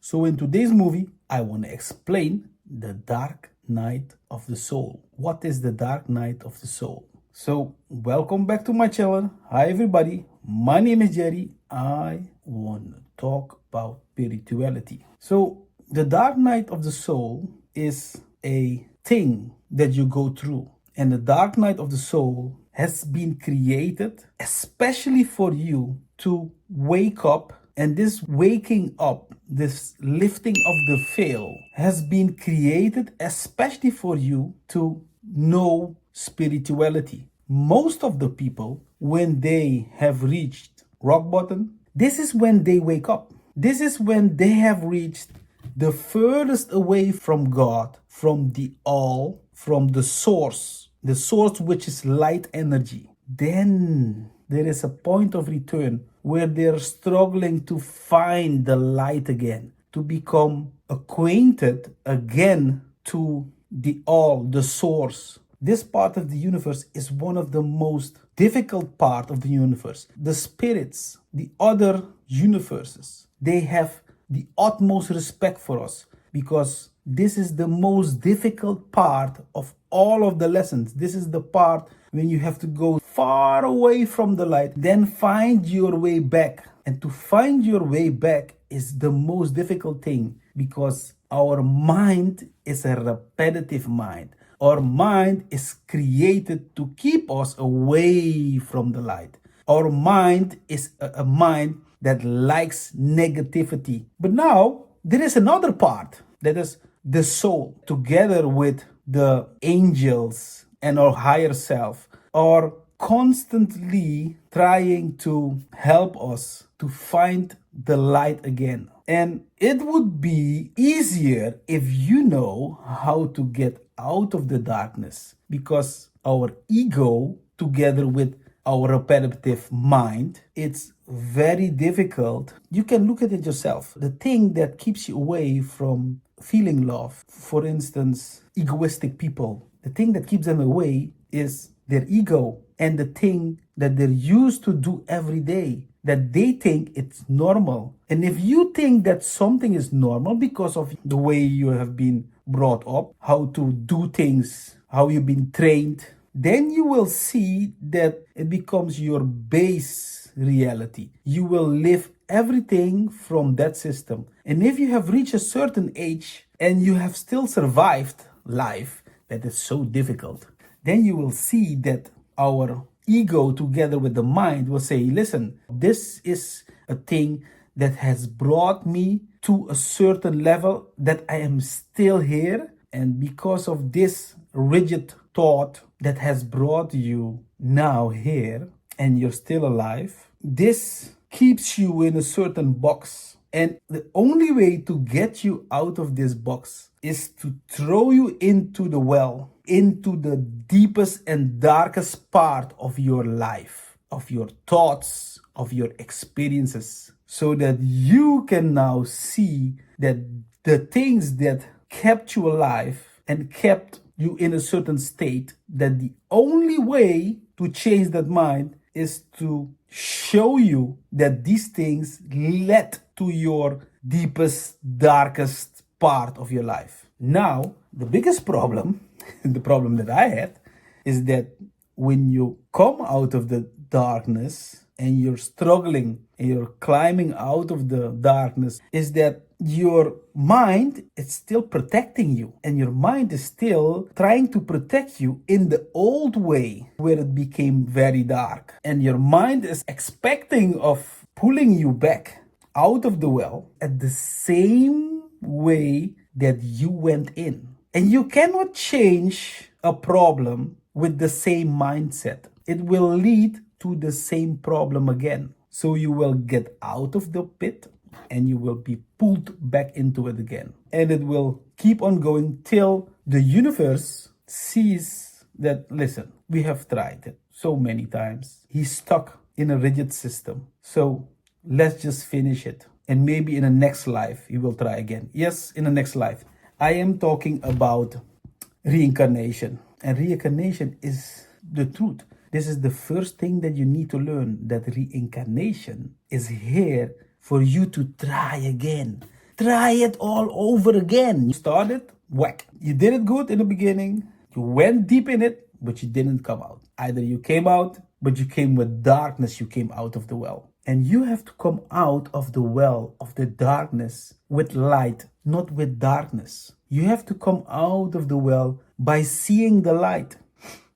So in today's movie, I want to explain the dark night of the soul. What is the dark night of the soul? So welcome back to my channel. Hi everybody, my name is Jerry. I want to talk about spirituality. So the dark night of the soul is a thing that you go through. And the dark night of the soul has been created especially for you to wake up. And this waking up, this lifting of the veil, has been created especially for you to know spirituality. Most of the people, when they have reached rock bottom, this is when they wake up. This is when they have reached the furthest away from God, from the all, from the source which is light energy. Then there is a point of return where they're struggling to find the light again, to become acquainted again to the all, the source. This part of the universe is one of the most difficult part of the universe. The spirits, the other universes, they have the utmost respect for us because this is the most difficult part of all of the lessons. This is the part when you have to go far away from the light, then find your way back. And to find your way back is the most difficult thing because our mind is a repetitive mind. Our mind is created to keep us away from the light. Our mind is a mind that likes negativity. But now there is another part that is the soul, together with the angels and our higher self, are constantly trying to help us to find the light again. And it would be easier if you know how to get out of the darkness, because our ego, together with our repetitive mind, it's very difficult. You can look at it yourself. The thing that keeps you away from feeling love, for instance, egoistic people, the thing that keeps them away is their ego and the thing that they're used to do every day, that they think it's normal. And if you think that something is normal because of the way you have been brought up, how to do things, how you've been trained, then you will see that it becomes your base reality. You will live everything from that system. And if you have reached a certain age and you have still survived life, that is so difficult, then you will see that our ego together with the mind will say, listen, this is a thing that has brought me to a certain level, that I am still here. And because of this rigid thought that has brought you now here and you're still alive, this keeps you in a certain box. And the only way to get you out of this box is to throw you into the well, into the deepest and darkest part of your life, of your thoughts, of your experiences, so that you can now see that the things that kept you alive and kept you in a certain state, that the only way to change that mind is to show you that these things led to your deepest, darkest part of your life. Now, the biggest problem, the problem that I had, is that when you come out of the darkness and you're struggling and you're climbing out of the darkness, is that your mind is still protecting you, and your mind is still trying to protect you in the old way where it became very dark, and your mind is expecting of pulling you back out of the well at the same way that you went in. And you cannot change a problem with the same mindset. It will lead to the same problem again. So you will get out of the pit and you will be pulled back into it again. And it will keep on going till the universe sees that, listen, we have tried it so many times. He's stuck in a rigid system. So let's just finish it. And maybe in the next life, he will try again. Yes, in the next life. I am talking about reincarnation. And reincarnation is the truth. This is the first thing that you need to learn, that reincarnation is here for you to try again. try it all over again. You started, whack. You did it good in the beginning. You went deep in it, but you didn't come out. Either you came out, but you came with darkness. You came out of the well. And you have to come out of the well of the darkness with light, not with darkness. You have to come out of the well by seeing the light.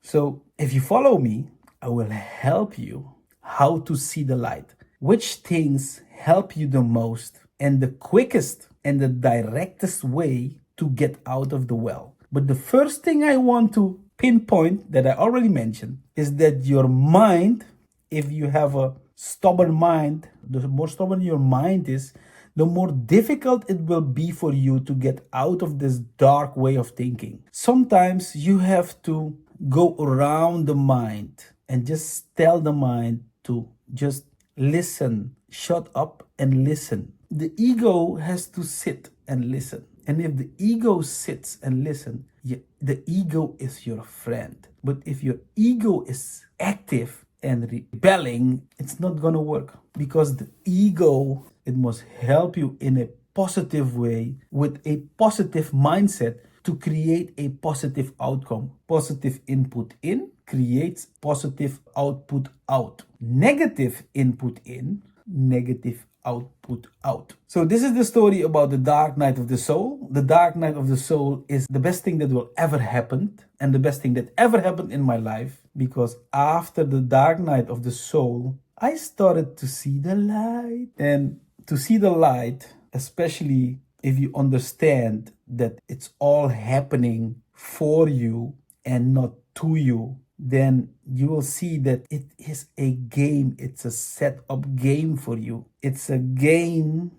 So if you follow me, I will help you how to see the light, which things help you the most, and the quickest and the directest way to get out of the well. But the first thing I want to pinpoint that I already mentioned is that your mind, if you have a stubborn mind, the more stubborn your mind is, the more difficult it will be for you to get out of this dark way of thinking. Sometimes you have to go around the mind and just tell the mind to just listen, shut up and listen. The ego has to sit and listen. And if the ego sits and listen, the ego is your friend. But if your ego is active and rebelling, it's not gonna work, because the ego, it must help you in a positive way with a positive mindset to create a positive outcome. Positive input in creates positive output out. Negative input in, negative output out. So this is the story about the dark night of the soul. The dark night of the soul is the best thing that will ever happen, and the best thing that ever happened in my life, because after the dark night of the soul, I started to see the light. And to see the light, especially if you understand that it's all happening for you and not to you, then you will see that it is a game. It's a set up game for you. It's a game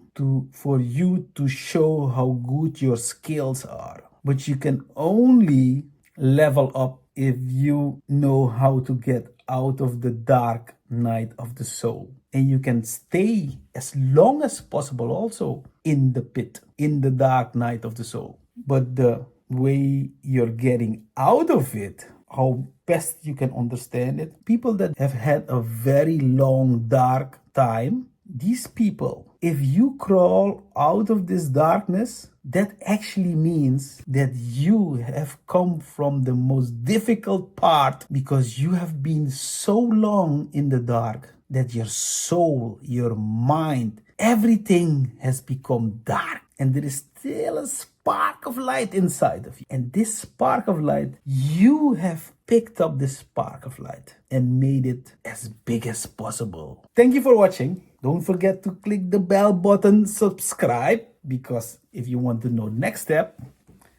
for you to show how good your skills are. But you can only level up if you know how to get out of the dark night of the soul. And you can stay as long as possible also in the pit, in the dark night of the soul. But the way you're getting out of it, how best you can understand it, people that have had a very long dark time, these people, if you crawl out of this darkness, that actually means that you have come from the most difficult part, because you have been so long in the dark that your soul, your mind, everything has become dark. And there is still a spark of light inside of you. And this spark of light, you have picked up this spark of light and made it as big as possible. Thank you for watching. Don't forget to click the bell button, subscribe, because if you want to know next step,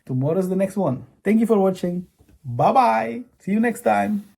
tomorrow's the next one. Thank you for watching. Bye-bye. See you next time.